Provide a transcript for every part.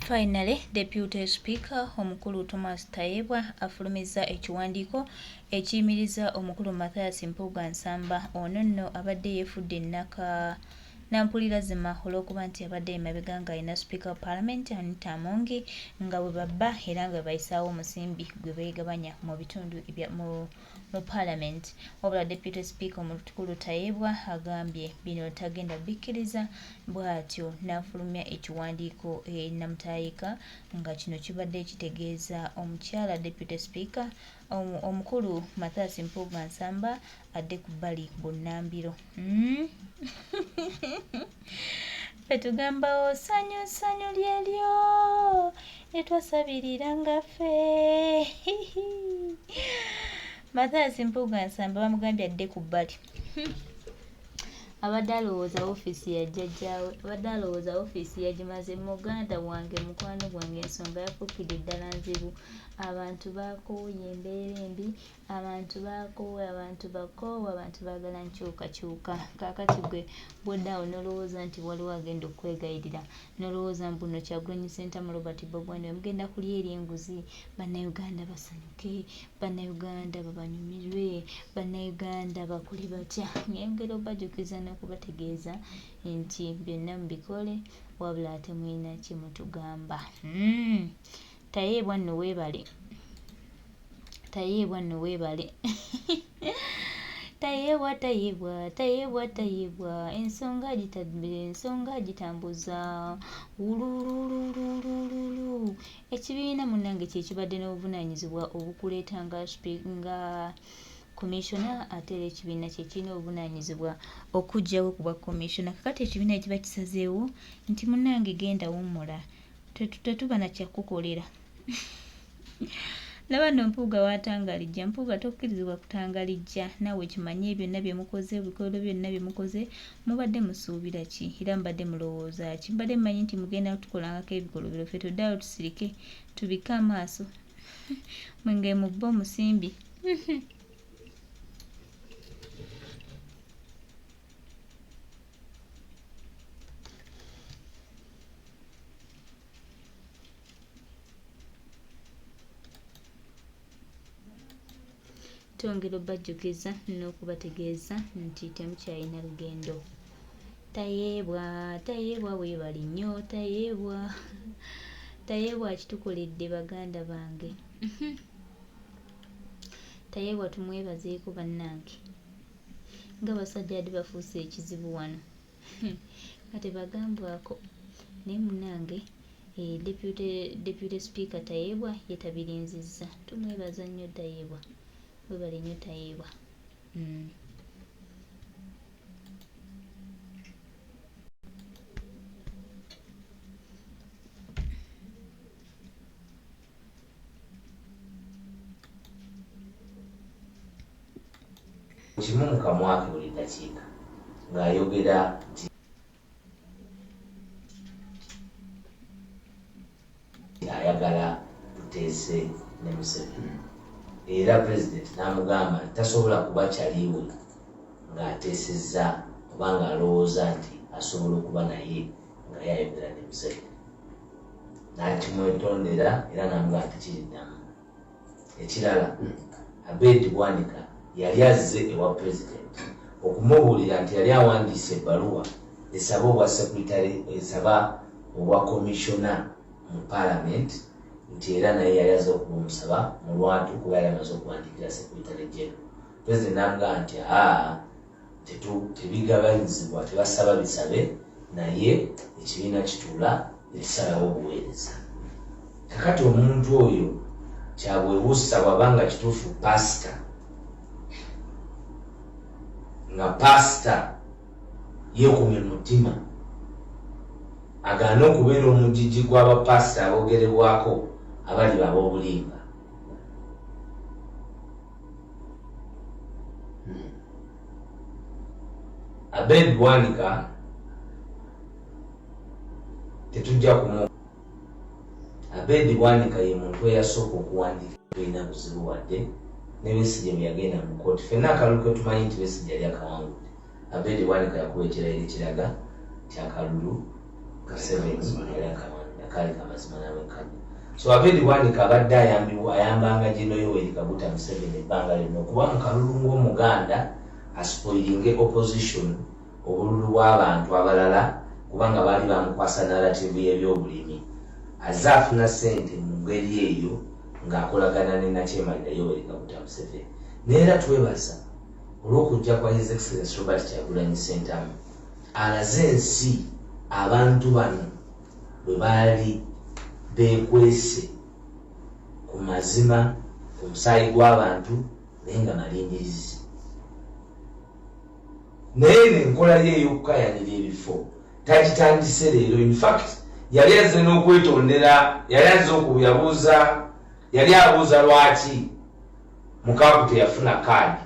Finally, Deputy Speaker omukulu Thomas Tayebwa afulumiza ekiwandiiko ekiyimiriza omukulu Mathias Mpuuga Nsamba ono nno abadde yeefudde nampulira zima olw'okuba nti abadde emabega nga alina Speaker of Parliament Anita Amongi nga bwe babba era nga bayisaawo omusimbi gwe beegabanya mu bitundu mu Parliament. Wabula Deputy Speaker omukulu Tayebwa agambye bino tagenda bikkiriza, bw'atyo n'afulumya ekiwandiiko namutayika nga kino kibadde kitegeeza omukyala Deputy Speaker omukulu Mathias Mpuuga Nsamba adde ku bbali bunnambiro. Fetugamba osanyu sanyu lyelyo etwasabirira nga ffe. Mathias Mpuuga Nsamba bamugambye adde ku bbali. Abadde alowooza ofiisi ya jjajjaawe, abadde alowooza ofiisi yagimaze. Muganda wange, mukwano gwange, ensonga yafuukidde ddala nzibu. Abantu bakooye embeera embi, abantu bakoowe, abantu bakoowe, abantu baagala nkyukakyuka. Kaakati gwe bw'oddaawo n'olowooza nti waliwo agenda okwegayirira, n'olowooza mbu nno Kyagulanyi Ssentamu Robert Bogwani mugenda kulya enguzi. Bannayuganda basanyuke, bannayuganda babanyumirwe, bannayuganda bakule batya. Ng'engero bajjukiza n'okubategeeza nti byonna mubikole, wabula ate mulina kye mutugamba. Tayebwa nno weebale, Tayebwa nno weebale. Tayebwa, Tayebwa, Tayebwa, Tayebwa, ensonga gitambuza ululululululu. Ekibiina munnange kye kibadde n'obuvunaanyizibwa obukuleeta nga Commissioner, ate era ekibiina kye kirina obuvunaanyizibwa okuggyawo ku bwa Commissioner. Kakati ekibiina kiba kisazeewo nti munnange genda wummula, tetuba na kyakukolera. Laba nno Mpuuga waatangalijja. Mpuuga tokkirizibwa kutangalijja. Naawe kimanye byonna bye mukoze, ebikolwa byonna bye mukoze mubadde musuubira ki era mubadde mulowooza ki. Mbadde mmanyi nti mugenda tukolangako ebikolobero, ffe tuddaawo tusirike tubike amaaso mwenge mubba omusimbi. Twongera obbajjukiza n'okubategeeza nti temukyalina lugendo. Tayebwa, Tayebwa weebali nnyo, Tayebwa, Tayebwa kitukoledde baganda bange. Tayebwa tumwebazeeko bannange. Ng'abasajja adi bafuuse ekizibu wano. Kati bagambwako naye munnange Deputy Speaker Tayebwa yetabirinzizza. Tumwebaza nnyo Tayebwa. Weebale nnyo Tayebwa. Kimu mu kamwa ke buli ddakiika ng'ayogera nti ayagala tuteese ne Museveni. Era Pulezidenti n'amugamba nti tasobola kuba kyaliwe ng'ateesezza oba ng'alowooza nti asobola okuba naye nga yayogera ne Museveni. N'akimwetondera era n'amugamba tekiriddamu. Ekirala, Abed Bwanika yali azze ewa Pulezidenti okumubuulira nti yali awandiise ebbaluwa esaba obwa sekretary, esaba obwa komishona mu Parliament, nti era naye yali azze okumusaba mu lwatu kuba yali amaze okuwandiikira Secretary General. Pulezidenti n'amugamba nti tebigabanyizibwa, tebasaba bisabe, naye ekibiina kituula ekisalawo obuweereza. Kakati omuntu oyo kyabwebuusa bw'abanga kituufu pasita, nga pasita yeekumye mutima agaana okubeera omugigi gw'abapasita aboogerebwako abali ab'obulimba. Abed Bwanika tetujja kumu. Abed Bwanika ye muntu eyasooka okuwandiika tulina buzibu wadde ne Besigye bwe yagenda mu kkooti. Ffenna akalulu ke tumanyi nti Besigye yali akawangudde. Abed Bwanika yakuba ekirayiro ekiraga kyakalulu Museveni yali akawangudde. kale kamazima n'abekanya. So Abedi Bwanika abadde ayambanga Gino Yoweri Kaguta Museveni ebbanga lyonna okuba mu kalulu ng'Omuganda aspoilinge opposition obululu bw'abantu abalala kubanga baali bamukwasa narrative y'ebyobulimi azze afuna ssente mu ngeri eyo ng'akolagana ne Nakyemalira Yoweri Kaguta Museveni. Neera twebaza olw'okujja kwa His Excellency Robert Kyagulanyi Ssentamu alaze ensi abantu bano bwe baali beekwese ku mazima ku musaayi gw'abantu naye nga malindirizi. Naye n'enkola ye ey'okukayanira ebifo tagitandise leero. In fact yali azze n'okwetondera, yali azze okuyabuuza, yali abuuza lwaki Mukaaku teyafuna kaadi.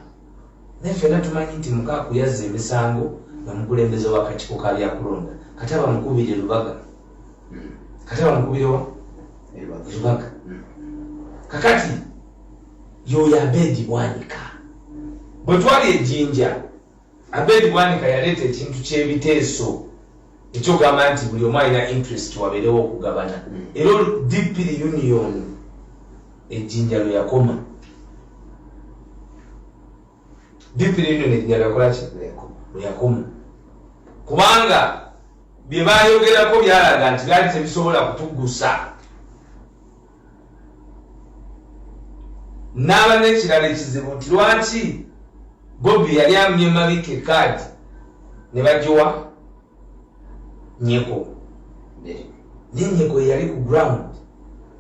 Naye ffenna tumanyi nti Mukaaku yazza emisango nga mukulembeze w'akakiiko ka byakulonda kati abamukubire Lubaga, kati abamukubire wa Lubaga. Kakati yoyo Abedi Bwanika bwe twali ejjinja, Abedi Bwanika yaleeta ekintu ky'ebiteeso ekyogamba nti buli omu alina interest wabeerewo okugabana. Era DP Union ejjinja lwe yakoma, DP Union ejjinja lyakola ki? Lwe yakoma. Kubanga bye baayogerako byalaga nti byali tebisobola kutuggusa. N'aba n'ekirala ekizibu nti lwaki Bobby yali amye Mabike kaadi ne bagiwa Nyeko. Ne Nyeko yali ku ground.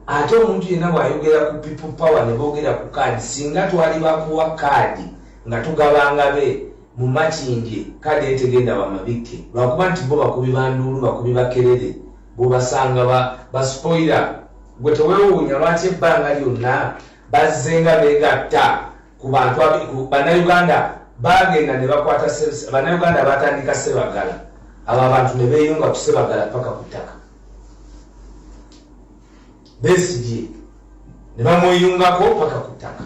Ate omuntu yenna bw'ayogera ku people power ne boogera ku kaadi, singa twali bakuwa kaadi nga tugabanga be mu Makindye kaadi etegenda bamabike lwakuba nti bo bakubi banduulu, bakubi bakerere, bo basanga baspoila. Gwe teweewuunya lwaki ebbanga lyonna bazzenga beegatta ku bantu Bannayuganda bagenda ne bakwata Bannayuganda batandika Ssebagala, abo abantu ne beeyunga ku Ssebagala paka ku ttaka. Besigye ne bamweyungako paka ku ttaka.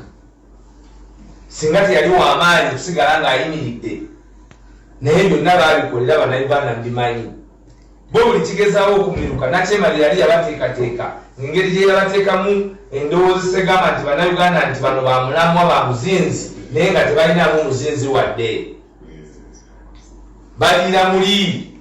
Singa teyali w'amaanyi kusigala ng'ayimiridde, naye byonna baabikolera Bannayuganda mbimanyi. Bo buli kigezaawo okumuliruka Nakyemalira yali yabateekateeka ngeri gye yabateekamu endowooza segamba nti Bannayuganda nti bano bamulamwa bamuzinzi naye nga tebalinamu muzinzi wadde, baliira muli.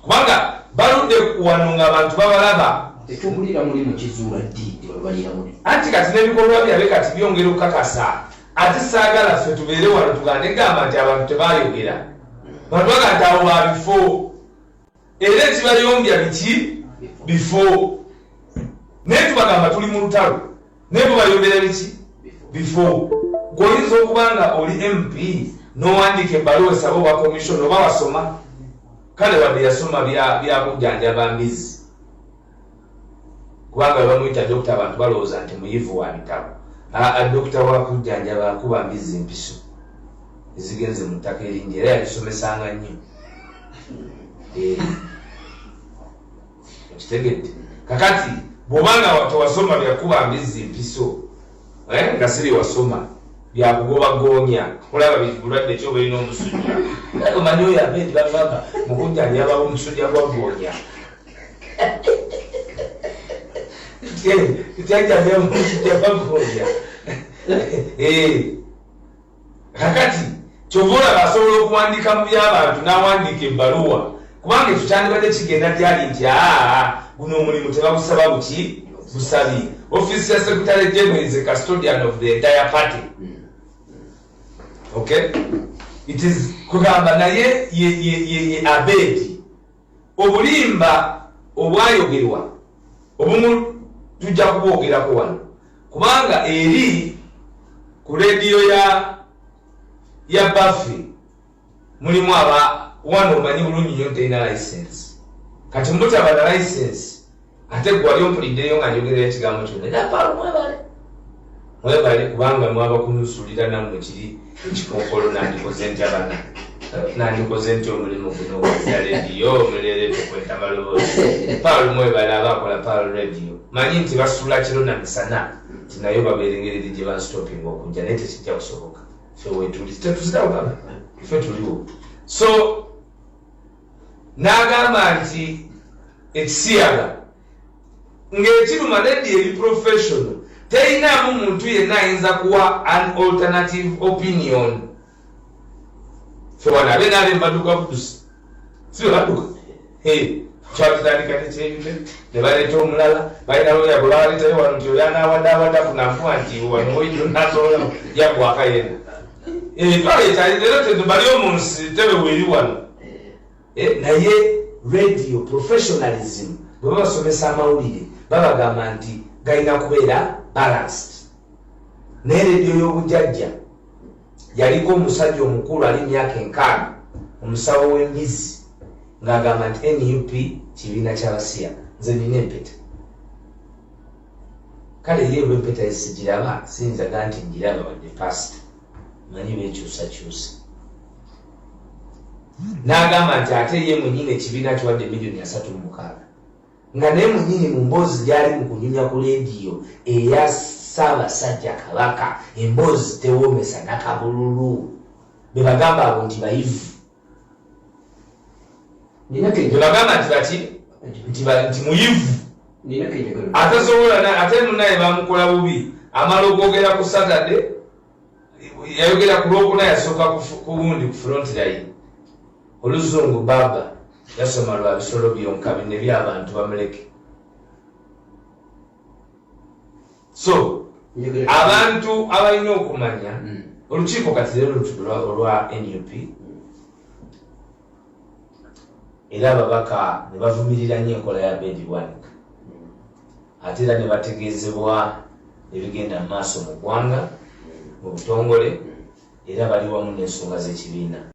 Kubanga baludde wano ng'abantu babalaba tetugulira muli mu kizuula ddi tebalira muli. Anti kati n'ebikolwa byabe kati byongera okukakasa. Ate saagala ffe tubeere wano tugande gamba nti abantu tebaayogera, bantu baga nti abo babifo era ekibayombya biki bifo. Naye tubagamba tuli mu lutalo naye bo bayombera biki bifo. Gw'oyinza okuba nga oli MP n'owandiika ebbaluwa esaba oba komishoni oba wasoma, kale wadde yasoma byakujjanjaba mbizi kubanga bamuyita dokita abantu balowooza nti muyivu wa bitabo. Dokita wakujjanjaba akuba mbizi mpiso ezigenze mu ttaka eringi era yalisomesanga nnyo. Okitegedde? Kakati bw'obanga tewasoma byakuba mbizi mpiso nga siri wasoma byakugobagoonya olaba bulwadde kyoba olina omusujja. Omanyi oyo Abedi bagamba mukujjanjaba omusujja gwa goonya. Kyajjanjaba omusujja gwa goonya. Kakati kyova olaba asobola okuwandiika mu by'abantu n'awandiika ebbaluwa kubanga ekyo kyandibadde kigenda gyali nti guno omulimu tebagusaba buki busabi. Office ya Secretary General is a custodian of the entire party. Okay? It is kugamba naye ye Abedi obulimba obwayogerwa obumu tujja kubwogerako wano kubanga eri ku rediyo ya Buffy mulimu wano omanyi bulungi nnyo terina license. Kati mutaba na license ate gwali ompuliddeyo nga njogerera ekigambo kyonna napaalo mwebale kubanga mwaba kunusulira nammwe kiri ekikookolo nandikoze nti omulimu guno ogwa rediyo omuleere tukweta maloboozi. Paalo mwebale abakola Paalo rediyo manyi nti basula kiro na misana nti nayo babeerengereri gye bansitopinga okujja naye tekijja kusoboka. Ffe wetuli tetuzirawo baba ffe tuliwo. So n'agamba nti ekisiyaga ng'ekiruma neddi eri professional teyinaamu muntu yenna ayinza kuwa an alternative opinion. Fe wana abe n'abe mbaduka budusi si baduka kyatutandika nekyeyune ne baleeta omulala balina lwoya bwe bawaleetayo wano nti oyo anaawadde kunafuwa nti wano oyo nasobola yagwaka yenna leero bali omu nsi tebe weeri wano naye radio professionalism bwe babasomesa amawulire babagamba nti galina kubeera balanced. Naye radio y'obujjajja yaliko omusajja omukulu ali myaka 6 omusawo w'embizi ng'agamba nti NUP kibiina ky'abasiya nze nina empeta. Kale ye empeta esigiraba siyinzaga nti ngiraba wadde pasita manyi beekyusakyusa. N'agamba nti ate ye mwennyini ekibiina kiwadde $3,600,000 nga naye mwennyini mu mboozi gy'ali mu kunyumya ku leediyo eya Ssaabasajja Kabaka emboozi tewoomesa nakabululu be bagamba abo nti bayivu. Bagamba nti baki nti muyivu atasobola ate munaye bamukola bubi amala okwogera ku Saturday yayogera ku Lwokuna yasooka ku wundi ku front line oluzungu baba yasoma lwa bisolo byonka bine by'abantu bamuleke. So abantu abalina okumanya olukiiko kati leero olwa NUP era ababaka ne bavumirira nnyo enkola ya Bedi Bwanika ate era ne bategeezebwa ebigenda mu maaso mu ggwanga mu butongole era bali wamu n'ensonga z'ekibiina.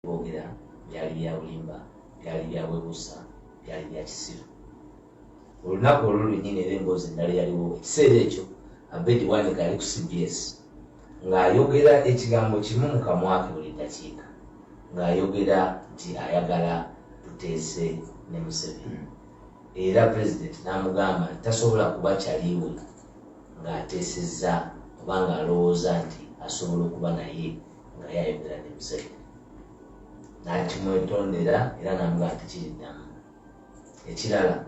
Boogera byali bya bulimba byali bya bwebuusa byali bya kisiru. Olunaku olwo lwennyini era emboozi endala yaliwo ekiseera ekyo Bedi Bwanika yali ku CBS ng'ayogera ekigambo kimu mu kamwa ke buli ddakiika ng'ayogera nti ayagala tuteese ne Museveni era pulezidenti n'amugamba nti tasobola kuba kyaliwe ng'ateesezza kubanga alowooza nti asobola okuba naye nga yayogera ne Museveni. N'akimwetondera era n'amugamba nti kiriddamu. Ekirala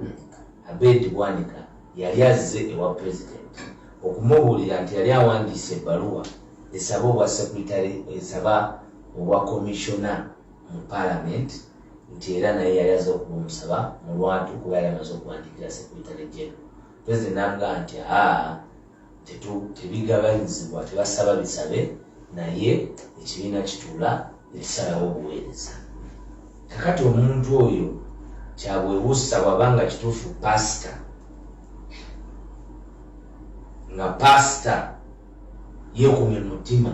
Bedi Bwanika yali azze ewa pulezidenti okumubuulira nti yali awandiise ebbaluwa esaba obwa sekretary esaba obwa komishona mu Palamenti nti era naye yali azze okumusaba mu lwatu kuba yali amaze okuwandiikira sekretary general. Pulezidenti n'amugamba nti tebigabanyizibwa tebasaba bisabe naye ekibiina kituula ekisalawo obuweereza. Kakati omuntu oyo kyabwebuusa bwabanga kituufu pasita nga pasita yeekumye mutima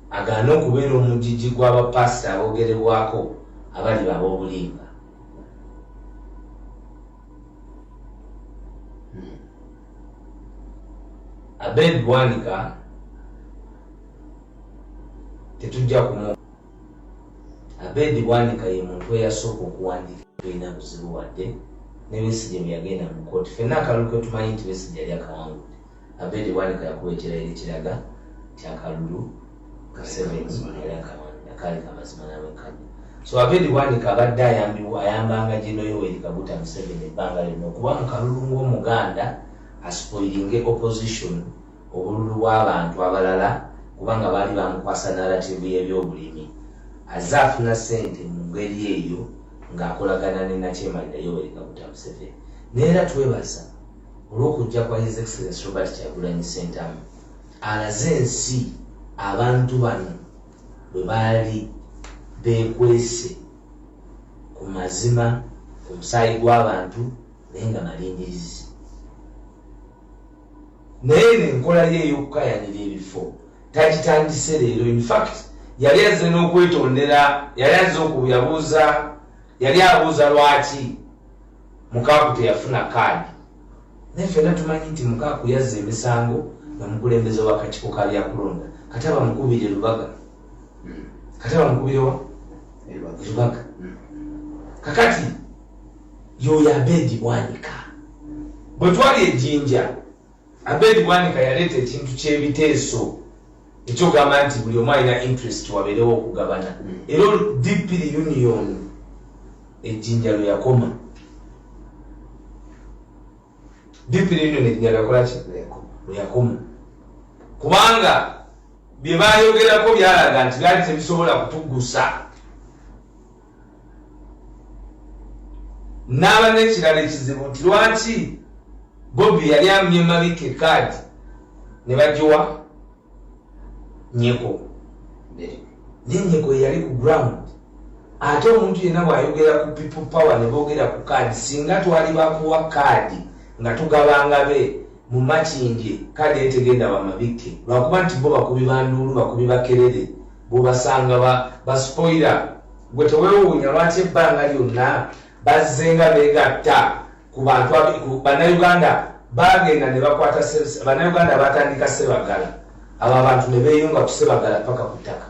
agaana okubeera omugigi gw'abapasita aboogerebwako abali ab'obulimba. Bedi Bwanika tetujja kumu. Bedi Bwanika ye muntu eyasooka okuwandiika tulina buzibu wadde ne Besigye bwe yagenda mu kkooti. Ffenna akalulu ke tumanyi nti Besigye yali akawangudde. Bedi Bwanika yakuba ekirayiro ekiraga nti akalulu Museveni yali akaali kamazima n'abekadde. So Bedi Bwanika abadde ayambanga General Yoweri Kaguta Museveni ebbanga lyonna okuba mu kalulu ng'Omuganda aspoilinge opposition obululu bw'abantu abalala kubanga baali bamukwasa narrative y'ebyobulimi azze afuna ssente mu ngeri eyo ng'akolagana ne Nakyemalira Yoweri Kaguta Museveni. Neera twebaza olw'okujja kwa His Excellency Robert Kyagulanyi Ssentamu alaze ensi abantu bano bwe baali beekwese ku mazima ku musaayi gw'abantu naye nga malingirizi. Naye n'enkola ye ey'okukayanira ebifo tagitandise leero. In fact yali azze n'okwetondera, yali azze yali abuuza lwaki Mukaaku teyafuna kaadi. Naye ffenna tumanyi nti Mukaaku yazza emisango nga mukulembeze w'akakiiko ka byakulonda kati abamukubire Lubaga kati abamukubire wa Lubaga. Kakati yoyo Abedi Bwanika bwe twali ejjinja Abedi Bwanika yaleeta ekintu ky'ebiteeso ekyogamba nti buli omu alina interest wabeerewo okugabana era DP Union ejjinja lwe yakoma DP Union ejjinja lyakola ki lwe yakoma kubanga bye baayogerako byalaga nti byali tebisobola kutugusa n'aba n'ekirala ekizibu nti lwaki Bobby yali amye Mabike kaadi ne bagiwa Nyeko Nyeko yali ku ground ate omuntu yenna bw'ayogera ku people power ne boogera ku kaadi singa twali bakuwa kaadi nga tugabanga be mu makindye kaadi etegenda wa Mabike lwakuba nti bo bakubi banduulu bakubi bakerere bobasanga baspoira gwe teweewuunya lwaki ebbanga lyonna bazzenga beegatta ku bantu ku bannayuganda bagenda ne bakwata bannayuganda batandika Sebagala abo abantu ne beeyunga ku Sebagala paka ku ttaka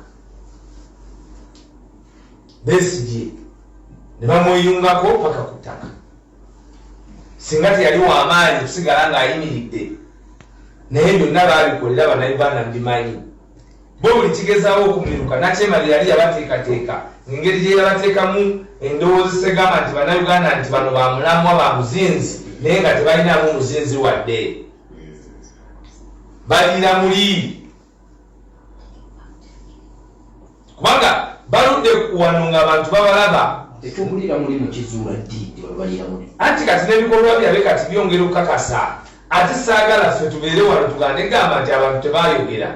Besigye ne bamweyungako paka ku ttaka singa teyali w'amaanyi kusigala ng'ayimiridde naye byonna baabikolera bannayuganda mbimanyi bo buli kigezaawo okumuiruka nakyemalira yali yabateekateeka engeri gye yabateekamu endowooza egamba nti bannayuganda nti bano bamulamwa bamuzinzi naye nga tebalinamu muzinzi wadde balira muli kubanga baludde wano ng'abantu babalaba tetukulira muli mu kizuula ddi tebabalira muli anti kati n'ebikolwa byabe kati byongera okukakasa ate saagala ffe tubeere wano tugande gamba nti abantu tebaayogera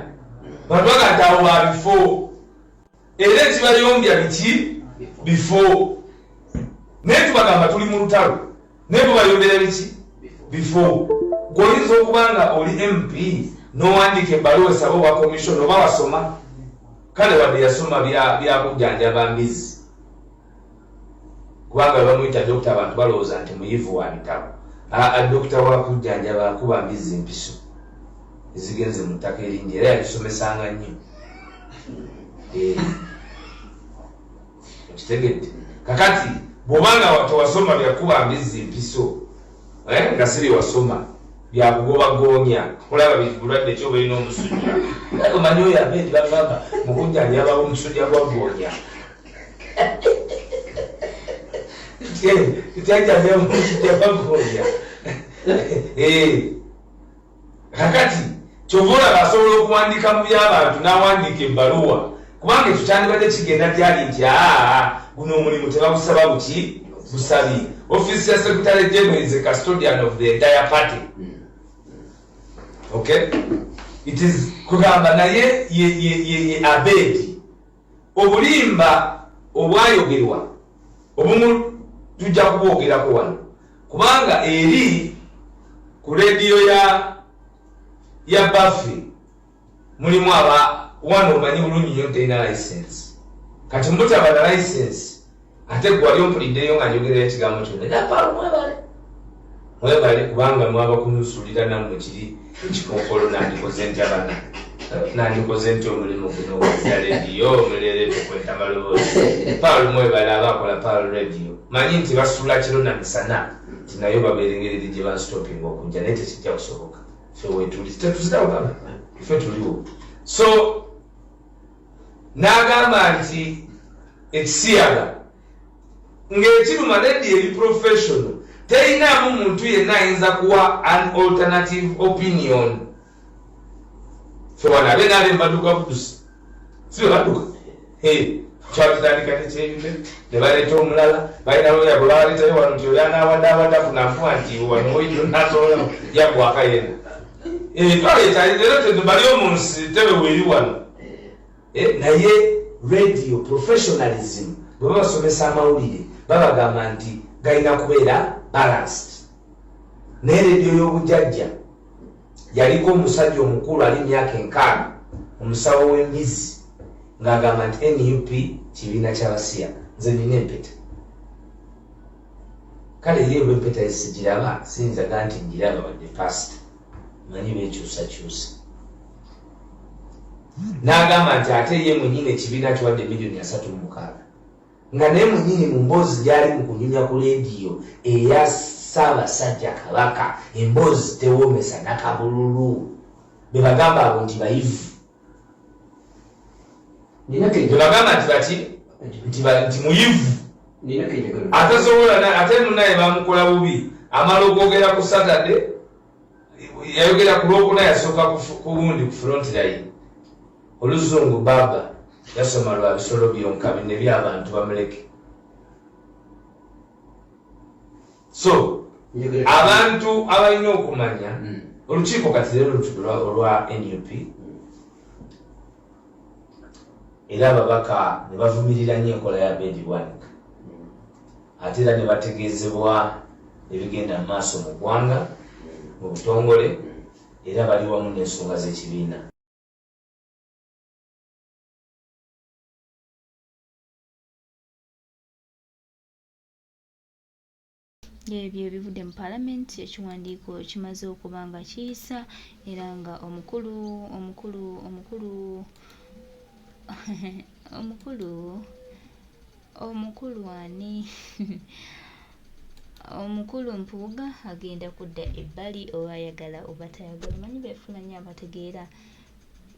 bantu baga nti awo babifo era ekibayombya biki bifo naye tubagamba tuli mu lutalo naye bubayombera biki bifo gwoyinza okuba nga oli MP n'owandiika ebbaluwa esaba owa komishoni oba wasoma kale wadde yasoma byakujjanjaba mbizi kubanga bamuyita dokita abantu balowooza nti muyivu wa bitabo dokita wakujjanjaba akuba mbizi mpiso ezigenze mu ttaka eringi era yalisomesanga nnyo okitegedde kakati bw'obanga tewasoma byakuba mbizi mpiso nga si byewasoma byakugobagoonya olaba bulwadde ekyobalina omusujja omanyi oyo Abedi bagamba mukujjanjabawo omusujja gwa goonya tyajjanjaba omusujja gwa goonya kakati kyova olaba asobola okuwandiika mu by'abantu n'awandiika ebbaluwa kubanga ekyo kyandibadde kigenda gyali nti guno omulimu tebagusaba buki busabi office ya secretary general is a custodian of the entire party okay it is kugamba naye ye Abedi obulimba obwayogerwa obumu tujja kubwogerako wano kubanga eri ku rediyo ya Buffy mulimu wano omanyi bulungi nnyo terina license kati mutaba na license ate gwali ompuliddeyo nga njogerera ekigambo kyonna napalo mwebale kubanga mwaba kunusulira nammwe kiri ekikonkolo nandikoze ntya bana nandikoze ntya omulimu guno ogwa rediyo omuleere tukwenta maloboozi Paul mwebale abakola Paul radio manyi nti basula kiro na misana nti nayo babeerengereri gye banstopinga okujja naye tekijja kusoboka ffe wetuli tetuzitawukama ffe tuliwo so n'agamba nti ekisiyaga ng'ekiruma rediyo eri professional terinaamu muntu yenna ayinza kuwa an alternative opinion ffe wano abe naale mbaduka budusi si bwe baduka kyatutandika tekyeyite ne baleeta omulala balina looya bwe bawaleetayo wano nti oyo anaawadde afunafuwa nti wano oyo nasobola yagwaka yenna twaleeta leero bali omunsi tebe weeri wano naye radio professionalism bwe babasomesa amawulire babagamba nti galina kubeera balanced naye rediyo y'obujjajja yaliko omusajja omukulu ali myaka 6 omusawo w'embizi ng'agamba nti NUP kibiina ky'abasiya nze nina empeta kale ye olw'empeta yesigiraba siyinzaga nti ngiraba wadde pasita manyi beekyusakyusa n'agamba nti ate ye mwenyini ekibiina kiwadde $3.6 million nga naye munyini mu mboozi gyali mu kunyumya ku leediyo eya Ssaabasajja Kabaka, emboozi tewoomesa nakabululu, be bagamba abo nti bayivu, be bagamba nti bati nti muyivu, ate munaye bamukola bubi. Amala okwogera ku Saturday yayogera ku Lwokuna, yasooka ku bundi ku front line, oluzungu baba yasoma lwa bisolo byonka bine by'abantu bamuleke. So abantu abalina okumanya olukiiko kati leero olwa NUP era ababaka ne bavumirira nnyo enkola ya bed bwanika, ate era ne bategeezebwa ebigenda mu maaso mu ggwanga mu butongole, era bali wamu n'ensonga z'ekibiina. Ebyo ebivudde mu Palamenti, ekiwandiiko kimaze okuba nga kiyisa era nga omukulu ani omukulu Mpuuga agenda kudda ebbali oba ayagala oba tayagala. Manyi beefula nnyo abategeera,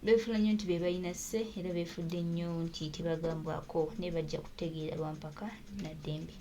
beefula nnyo nti be balina sse era beefudde nnyo nti tebagambwako, naye bajja kutegeera lwampaka na ddembe.